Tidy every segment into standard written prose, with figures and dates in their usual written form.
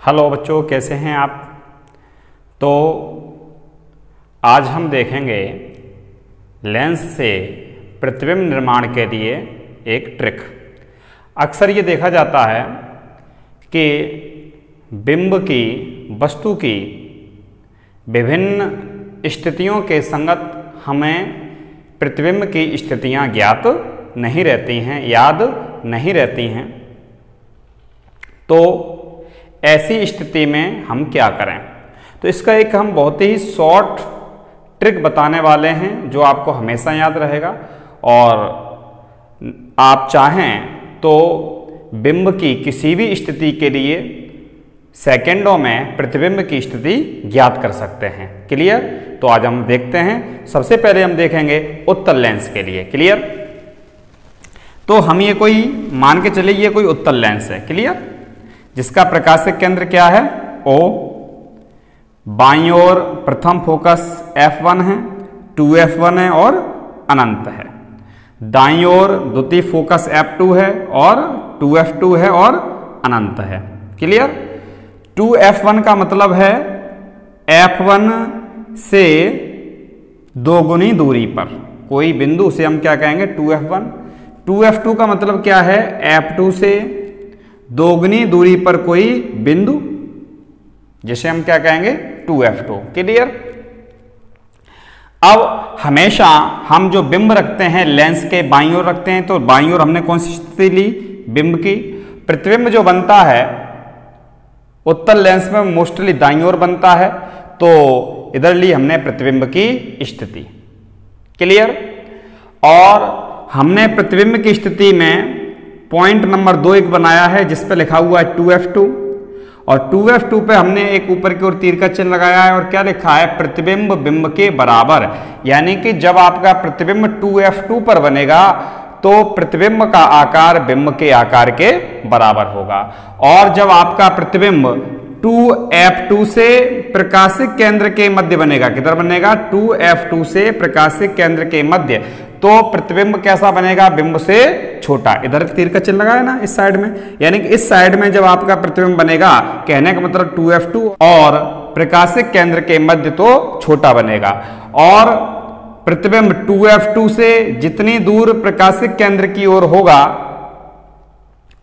Hello बच्चों, कैसे हैं आप। तो आज हम देखेंगे लेंस से प्रतिबिंब निर्माण के लिए एक ट्रिक। अक्सर ये देखा जाता है कि बिंब की वस्तु की विभिन्न स्थितियों के संगत हमें प्रतिबिंब की स्थितियां ज्ञात नहीं रहती हैं, याद नहीं रहती हैं। तो ऐसी स्थिति में हम क्या करें, तो इसका एक हम बहुत ही शॉर्ट ट्रिक बताने वाले हैं जो आपको हमेशा याद रहेगा। और आप चाहें तो बिंब की किसी भी स्थिति के लिए सेकंडों में प्रतिबिंब की स्थिति ज्ञात कर सकते हैं। क्लियर। तो आज हम देखते हैं। सबसे पहले हम देखेंगे उत्तल लेंस के लिए। क्लियर। तो हम ये कोई मान के चलिए, ये कोई उत्तल लेंस है। क्लियर। जिसका प्रकाशिक केंद्र क्या है, O। बाईं ओर प्रथम फोकस F1 है, 2F1 है और अनंत है। दाईं ओर द्वितीय फोकस F2 है और 2F2 है और अनंत है। क्लियर। 2F1 का मतलब है F1 से दोगुनी दूरी पर कोई बिंदु से हम क्या कहेंगे, 2F1। 2F2 का मतलब क्या है, F2 से दोगुनी दूरी पर कोई बिंदु, जिसे हम क्या कहेंगे, 2F2। क्लियर। अब हमेशा हम जो बिंब रखते हैं लेंस के बाईं ओर रखते हैं, तो बाईं ओर हमने कौन सी स्थिति ली, बिंब की। प्रतिबिंब जो बनता है उत्तल लेंस में मोस्टली दाईं ओर बनता है, तो इधर ली हमने प्रतिबिंब की स्थिति। क्लियर। और हमने प्रतिबिंब की स्थिति में पॉइंट नंबर 2 एक बनाया है जिस पे लिखा हुआ है 2F2, और 2F2 पे हमने एक ऊपर की ओर तीर का चिन्ह लगाया है और क्या लिखा है, प्रतिबिंब बिंब के बराबर। यानी कि जब आपका प्रतिबिंब 2F2 पर बनेगा तो प्रतिबिंब का आकार बिंब के आकार के बराबर होगा। और जब आपका प्रतिबिंब 2F2 से प्रकाशिक केंद्र के मध्य बनेगा, किधर बनेगा, 2F2 से प्रकाशिक केंद्र के मध्य, तो प्रतिबिंब कैसा बनेगा, बिंब से छोटा। इधर तीर का चिन्ह लगा है ना इस साइड में, यानी कि इस साइड में जब आपका प्रतिबिंब बनेगा, कहने का मतलब 2F2 और प्रकाशिक केंद्र के मध्य तो छोटा बनेगा। और प्रतिबिंब 2F2 से जितनी दूर प्रकाशिक केंद्र की ओर होगा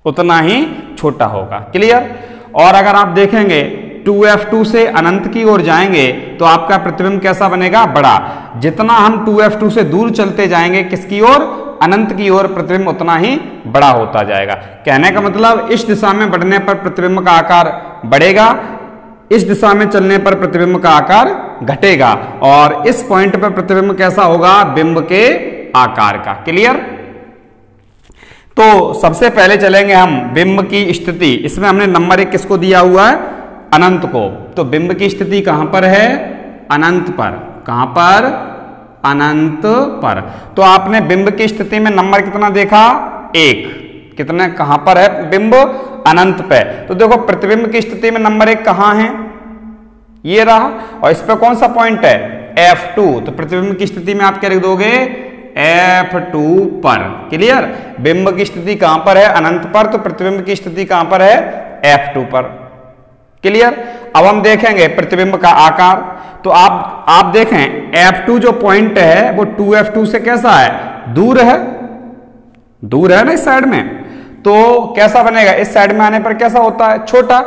उतना ही छोटा होगा। क्लियर। और अगर आप देखेंगे 2F2 से अनंत की ओर जाएंगे तो आपका प्रतिबिंब कैसा बनेगा, बड़ा। जितना हम 2F2 से दूर चलते जाएंगे किसकी ओर, अनंत की ओर, प्रतिबिंब उतना ही बड़ा होता जाएगा। कहने का मतलब इस दिशा में बढ़ने पर प्रतिबिंब का आकार बढ़ेगा, इस दिशा में चलने पर प्रतिबिंब का आकार घटेगा, और इस पॉइंट पर प्रतिबिंब कैसा होगा, बिंब के आकार का। क्लियर। तो सबसे पहले चलेंगे हम बिंब की स्थिति। इसमें हमने नंबर 1 किसको दिया हुआ है, अनंत को। तो बिंब की स्थिति कहां पर है, अनंत पर। कहां पर, अनंत पर। तो आपने बिंब की स्थिति में नंबर कितना देखा, 1। कितने, कहां पर है बिंब, अनंत पे। तो देखो प्रतिबिंब की स्थिति में नंबर 1 कहां है, ये रहा, और इस पे कौन सा पॉइंट है, F2। तो प्रतिबिंब की स्थिति में आप क्या लिख दोगे, F2 पर। क्लियर। बिंब की स्थिति कहां पर है, अनंत पर, तो प्रतिबिंब की स्थिति कहां पर है, F2 पर। क्लियर। अब हम देखेंगे प्रतिबिंब का आकार। तो आप देखें F2 जो पॉइंट है वो 2F2 से कैसा है, दूर है, दूर है ना इस साइड में, तो कैसा बनेगा, इस साइड में आने पर कैसा होता है, छोटा।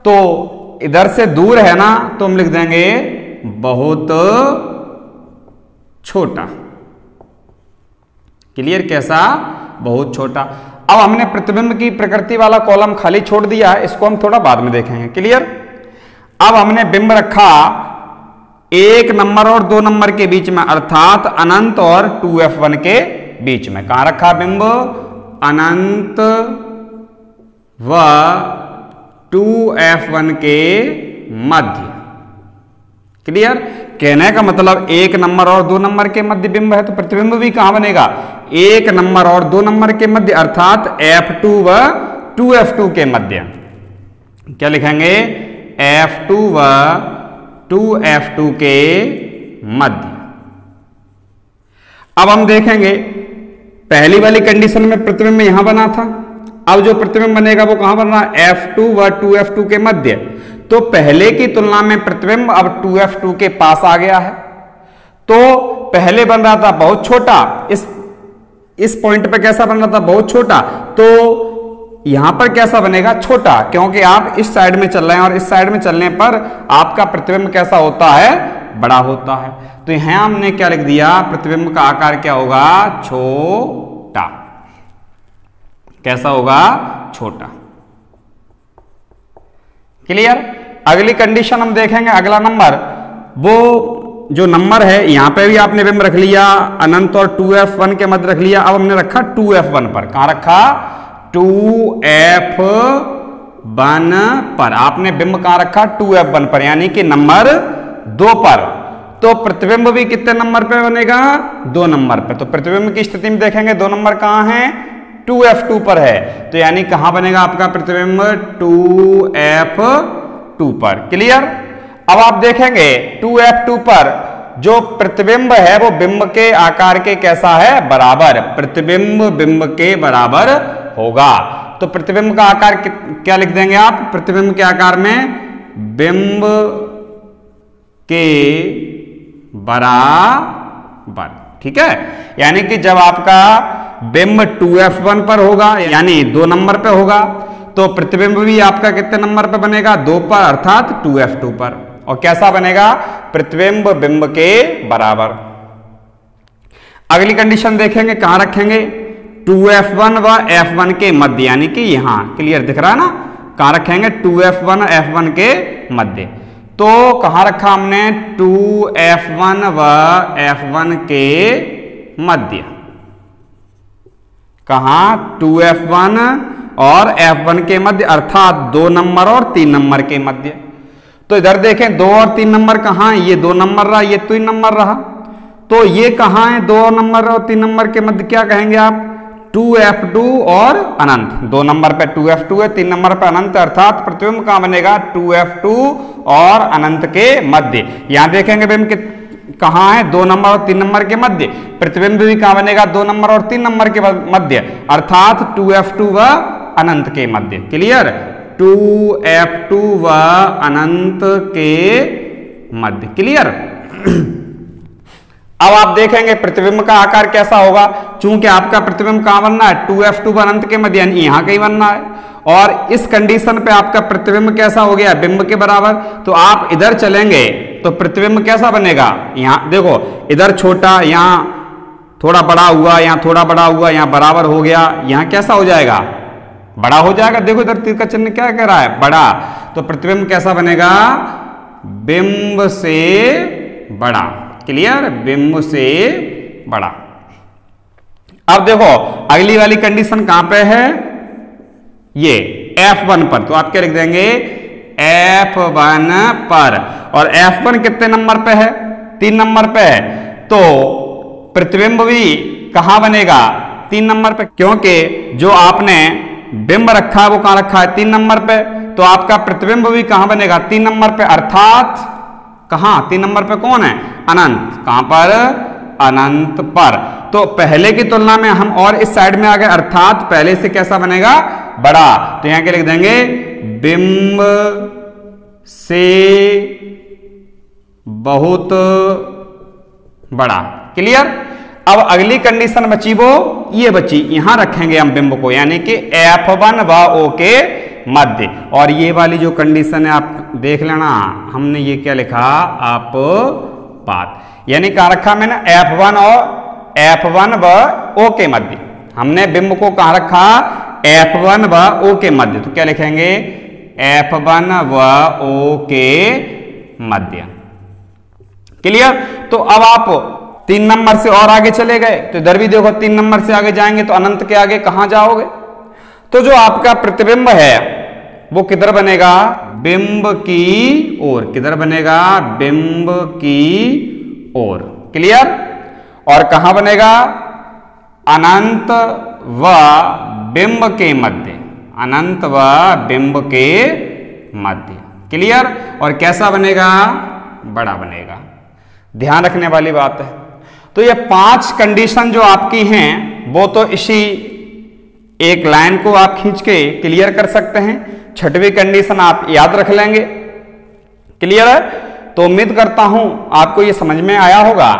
तो इधर से दूर है ना, तो हम लिख देंगे बहुत छोटा। क्लियर। कैसा, बहुत छोटा। अब हमने प्रतिबिंब की प्रकृति वाला कॉलम खाली छोड़ दिया है, इसको हम थोड़ा बाद में देखेंगे। क्लियर। अब हमने बिंब रखा 1 नंबर और 2 नंबर के बीच में, अर्थात अनंत और 2F1 के बीच में। कहां रखा बिंब, अनंत व 2F1 के मध्य। क्लियर। कहने का मतलब 1 नंबर और 2 नंबर के मध्य बिंब है, तो प्रतिबिंब भी कहां बनेगा, 1 नंबर और 2 नंबर के मध्य, अर्थात F2 व 2F2 के मध्य। क्या लिखेंगे, F2 व 2F2 के मध्य। अब हम देखेंगे पहली वाली कंडीशन में प्रतिबिंब यहां बना था, अब जो प्रतिबिंब बनेगा वो कहां बन रहा है, F2 व 2F2 के मध्य। तो पहले की तुलना में प्रतिबिंब अब 2F2 के पास आ गया है। तो पहले बन रहा था बहुत छोटा, इस पॉइंट पे कैसा बन रहा था, बहुत छोटा, तो यहां पर कैसा बनेगा, छोटा, क्योंकि आप इस साइड में चल रहे हैं और इस साइड में चलने पर आपका प्रतिबिंब कैसा होता है, बड़ा होता है। तो यहां हमने क्या लिख दिया, प्रतिबिंब का आकार क्या होगा, छोटा। कैसा होगा, छोटा। क्लियर। अगली कंडीशन हम देखेंगे, अगला नंबर, वो जो नंबर है यहां पे भी आपने बिंब रख लिया अनंत और 2F1 के मध्य रख लिया। अब हमने रखा 2F1 पर, कहां रखा, 2F1 पर। आपने बिंब कहां रखा, 2F1 पर, यानी कि नंबर 2 पर। तो प्रतिबिंब भी कितने नंबर पे बनेगा, 2 नंबर पे। तो प्रतिबिंब की स्थिति में देखेंगे 2 नंबर कहां है, 2F2 पर है। तो यानी कहां बनेगा आपका प्रतिबिंब, 2F2 पर। क्लियर। अब आप देखेंगे 2F2 पर जो प्रतिबिंब है वो बिंब के आकार के कैसा है, बराबर। प्रतिबिंब बिंब के बराबर होगा। तो प्रतिबिंब का आकार क्या लिख देंगे आप, प्रतिबिंब के आकार में बिंब के बराबर। ठीक है। यानी कि जब आपका बिंब 2F1 पर होगा, यानी 2 नंबर पे होगा, तो प्रतिबिंब भी आपका कितने नंबर पे बनेगा, 2 पर, अर्थात 2F2 पर। और कैसा बनेगा, प्रतिबिंब बिंब के बराबर। अगली कंडीशन देखेंगे, कहां रखेंगे, 2F1 व F1 के मध्य, यानी कि यहां। क्लियर दिख रहा है ना, कहां रखेंगे, 2F1 F1 के मध्य। तो कहां रखा हमने, 2F1 व F1 के मध्य। कहां, 2F1 और F1 के मध्य, अर्थात 2 नंबर और 3 नंबर के मध्य। तो इधर देखें 2 और 3 नंबर कहां है, ये 2 नंबर रहा, ये 3 नंबर रहा। तो ये कहां है, 2 नंबर और 3 नंबर के मध्य क्या कहेंगे आप, 2F2 और अनंत। 2 नंबर पे 2F2 है, 3 नंबर पे अनंत, अर्थात प्रतिबिंब कहां बनेगा, 2F2 और अनंत के मध्य। यहां देखेंगे बिंब कहां है, 2 नंबर और 3 नंबर के मध्य। प्रतिबिंब भी कहां बनेगा, 2 नंबर और 3 नंबर के मध्य, अर्थात 2F2 व अनंत के मध्य। क्लियर। 2F2 व अनंत के मध्य। क्लियर। अब आप देखेंगे प्रतिबिंब का आकार कैसा होगा, चूंकि आपका प्रतिबिंब कहां बनना है, 2F2 व अनंत के मध्य, यानी यहां कहीं बनना है। और इस कंडीशन पे आपका प्रतिबिंब कैसा हो गया, बिंब के बराबर। तो आप इधर चलेंगे तो प्रतिबिंब कैसा बनेगा, यहां देखो, इधर छोटा, यहां थोड़ा बड़ा हुआ, यहां थोड़ा बड़ा हुआ, यहां बराबर हो गया, यहां कैसा हो जाएगा, बड़ा हो जाएगा। देखो इधर तीर का चिन्ह क्या कह रहा है, बड़ा। तो प्रतिबिंब कैसा बनेगा, बिंब से बड़ा। क्लियर। बिंब से बड़ा। अब देखो अगली वाली कंडीशन कहां पे है, ये F1 पर। तो आप क्या लिख देंगे, F1 पर। और F1 कितने नंबर पे है, 3 नंबर पे है। तो प्रतिबिंब भी कहां बनेगा, 3 नंबर पे, क्योंकि जो आपने बिंब रखा है वो कहां रखा है, 3 नंबर पे। तो आपका प्रतिबिंब भी कहां बनेगा, 3 नंबर पे, अर्थात कहां, 3 नंबर पे कौन है, अनंत। कहां पर, अनंत पर। तो पहले की तुलना में हम और इस साइड में आ गए, अर्थात पहले से कैसा बनेगा, बड़ा। तो यहां क्या लिख देंगे, बिंब से बहुत बड़ा। क्लियर। अब अगली कंडीशन बची वो ये बची, यहां रखेंगे हम बिंब को, यानी कि F1 व O के मध्य। और ये वाली जो कंडीशन है आप देख लेना, हमने ये क्या लिखा, आप बात, यानी कहां रखा मैंने, F1 व O के मध्य। हमने बिंब को कहां रखा, F1 व O के मध्य। तो क्या लिखेंगे, F1 व O के मध्य। क्लियर। तो अब आप 3 नंबर से और आगे चले गए, तो इधर भी देखो 3 नंबर से आगे जाएंगे तो अनंत के आगे कहां जाओगे। तो जो आपका प्रतिबिंब है वो किधर बनेगा, बिंब की ओर। किधर बनेगा, बिंब की ओर। क्लियर। और कहां बनेगा, अनंत व बिंब के मध्य। अनंत व बिंब के मध्य। क्लियर। और कैसा बनेगा, बड़ा बनेगा। ध्यान रखने वाली बात है। तो ये 5 कंडीशन जो आपकी हैं वो तो इसी एक लाइन को आप खींच के क्लियर कर सकते हैं। छठवीं कंडीशन आप याद रख लेंगे। क्लियर है? तो उम्मीद करता हूं आपको ये समझ में आया होगा।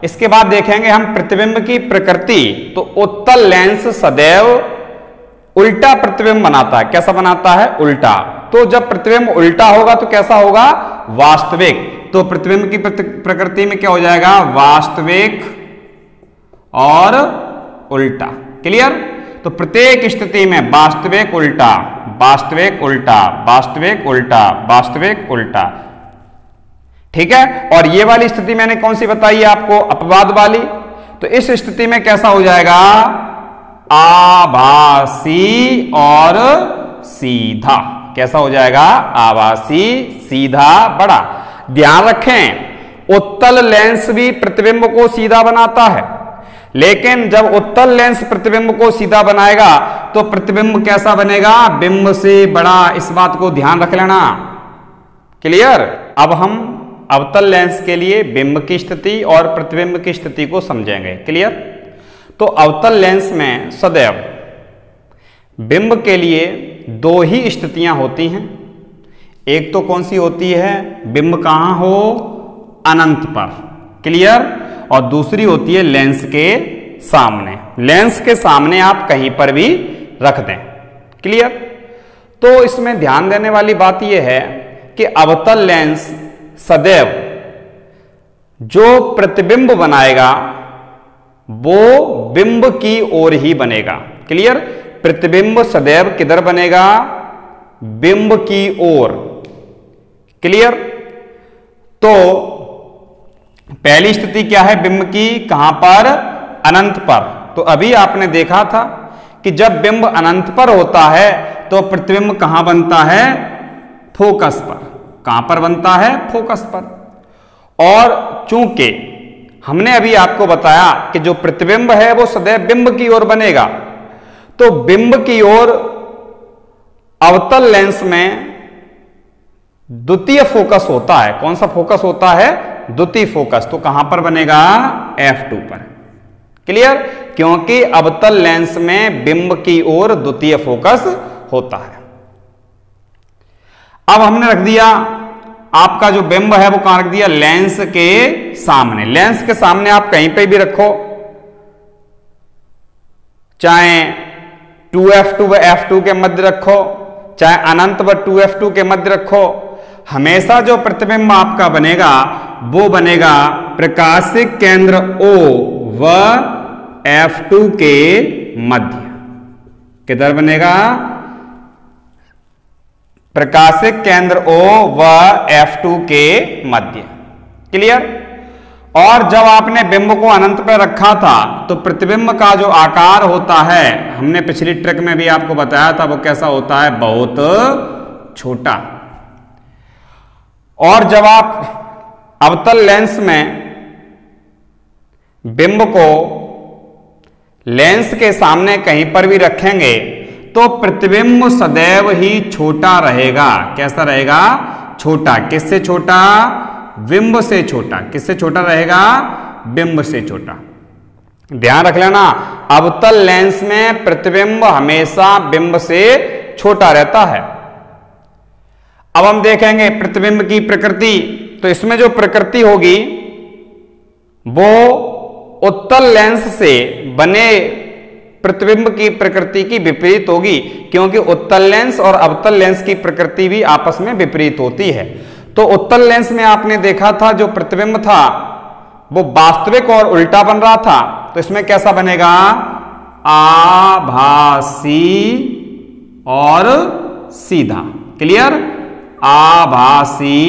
इसके बाद देखेंगे हम प्रतिबिंब की प्रकृति। तो उत्तल लेंस सदैव उल्टा प्रतिबिंब बनाता है। कैसा बनाता है? उल्टा। तो जब प्रतिबिंब उल्टा होगा तो कैसा होगा? वास्तविक। तो प्रतिबिंब की प्रकृति में क्या हो जाएगा? वास्तविक और उल्टा। क्लियर? तो प्रत्येक स्थिति में वास्तविक उल्टा, वास्तविक उल्टा, वास्तविक उल्टा, वास्तविक उल्टा। ठीक है? और ये वाली स्थिति मैंने कौन सी बताई है आपको? अपवाद वाली। तो इस स्थिति में कैसा हो जाएगा? आभासी और सीधा। कैसा हो जाएगा? आभासी, सीधा, बड़ा। ध्यान रखें, उत्तल लेंस भी प्रतिबिंब को सीधा बनाता है, लेकिन जब उत्तल लेंस प्रतिबिंब को सीधा बनाएगा तो प्रतिबिंब कैसा बनेगा? बिंब से बड़ा। इस बात को ध्यान रख लेना। क्लियर? अब हम अवतल लेंस के लिए बिंब की स्थिति और प्रतिबिंब की स्थिति को समझेंगे। क्लियर? तो अवतल लेंस में सदैव बिंब के लिए दो ही स्थितियां होती हैं। एक तो कौन सी होती है? बिंब कहां हो? अनंत पर। क्लियर? और दूसरी होती है लेंस के सामने। लेंस के सामने आप कहीं पर भी रख दें। क्लियर? तो इसमें ध्यान देने वाली बात यह है कि अवतल लेंस सदैव जो प्रतिबिंब बनाएगा वो बिंब की ओर ही बनेगा। क्लियर? प्रतिबिंब सदैव किधर बनेगा? बिंब की ओर। क्लियर? तो पहली स्थिति क्या है बिंब की? कहां पर? अनंत पर। तो अभी आपने देखा था कि जब बिंब अनंत पर होता है तो प्रतिबिंब कहां बनता है? फोकस पर। कहां पर बनता है? फोकस पर। और चूंकि हमने अभी आपको बताया कि जो प्रतिबिंब है वो सदैव बिंब की ओर बनेगा, तो बिंब की ओर अवतल लेंस में द्वितीय फोकस होता है। कौन सा फोकस होता है? द्वितीय फोकस। तो कहां पर बनेगा? F2 पर। क्लियर? क्योंकि अवतल लेंस में बिंब की ओर द्वितीय फोकस होता है। अब हमने रख दिया आपका जो बिंब है वो कहां रख दिया? लेंस के सामने। लेंस के सामने आप कहीं पे भी रखो, चाहे 2F2 व F2 के मध्य रखो, चाहे अनंत व 2F2 के मध्य रखो, हमेशा जो प्रतिबिंब आपका बनेगा वो बनेगा प्रकाशिक केंद्र O व F2 के मध्य। किधर बनेगा? प्रकाशिक केंद्र O व F2 के मध्य। क्लियर? और जब आपने बिंब को अनंत पर रखा था तो प्रतिबिंब का जो आकार होता है, हमने पिछली ट्रिक में भी आपको बताया था, वो कैसा होता है? बहुत छोटा। और जब आप अवतल लेंस में बिंब को लेंस के सामने कहीं पर भी रखेंगे तो प्रतिबिंब सदैव ही छोटा रहेगा। कैसा रहेगा? छोटा। किससे छोटा? बिंब से छोटा। किससे छोटा रहेगा? बिंब से छोटा। ध्यान रख लेना, अवतल लेंस में प्रतिबिंब हमेशा बिंब से छोटा रहता है। अब हम देखेंगे प्रतिबिंब की प्रकृति। तो इसमें जो प्रकृति होगी वो उत्तल लेंस से बने प्रतिबिंब की प्रकृति की विपरीत होगी, क्योंकि उत्तल लेंस और अवतल लेंस की प्रकृति भी आपस में विपरीत होती है। तो उत्तल लेंस में आपने देखा था जो प्रतिबिंब था वो वास्तविक और उल्टा बन रहा था। तो इसमें कैसा बनेगा? आभासी और सीधा। क्लियर? आभासी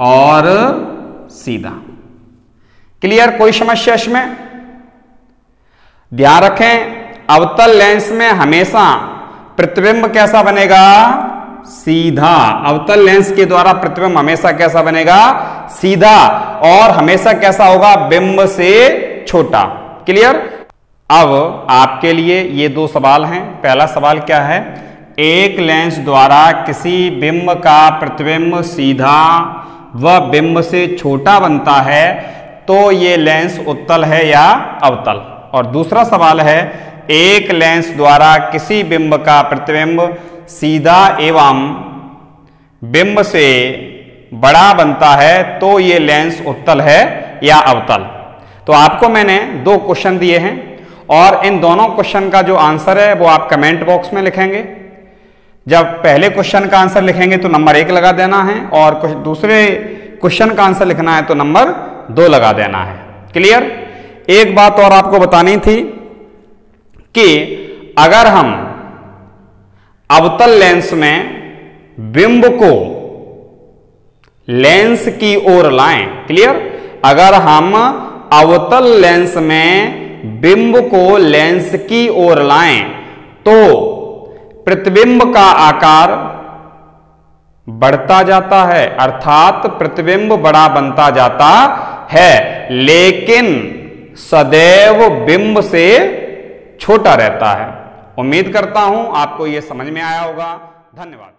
और सीधा। क्लियर? कोई समस्या इसमें? ध्यान रखें, अवतल लेंस में हमेशा प्रतिबिंब कैसा बनेगा? सीधा। अवतल लेंस के द्वारा प्रतिबिंब हमेशा कैसा बनेगा? सीधा। और हमेशा कैसा होगा? बिंब से छोटा। क्लियर? अब आपके लिए ये दो सवाल हैं। पहला सवाल क्या है? एक लेंस द्वारा किसी बिंब का प्रतिबिंब सीधा व बिंब से छोटा बनता है तो ये लेंस उत्तल है या अवतल। और दूसरा सवाल है एक लेंस द्वारा किसी बिंब का प्रतिबिंब सीधा एवं बिंब से बड़ा बनता है तो ये लेंस उत्तल है या अवतल। तो आपको मैंने दो क्वेश्चन दिए हैं और इन दोनों क्वेश्चन का जो आंसर है वो आप कमेंट बॉक्स में लिखेंगे। जब पहले क्वेश्चन का आंसर लिखेंगे तो नंबर 1 लगा देना है और दूसरे क्वेश्चन का आंसर लिखना है तो नंबर 2 लगा देना है। क्लियर? एक बात और आपको बतानी थी कि अगर हम अवतल लेंस में बिंब को लेंस की ओर लाएं, क्लियर? अगर हम अवतल लेंस में बिंब को लेंस की ओर लाएं तो प्रतिबिंब का आकार बढ़ता जाता है, अर्थात प्रतिबिंब बड़ा बनता जाता है, लेकिन सदैव बिंब से छोटा रहता है। उम्मीद करता हूं आपको यह समझ में आया होगा। धन्यवाद।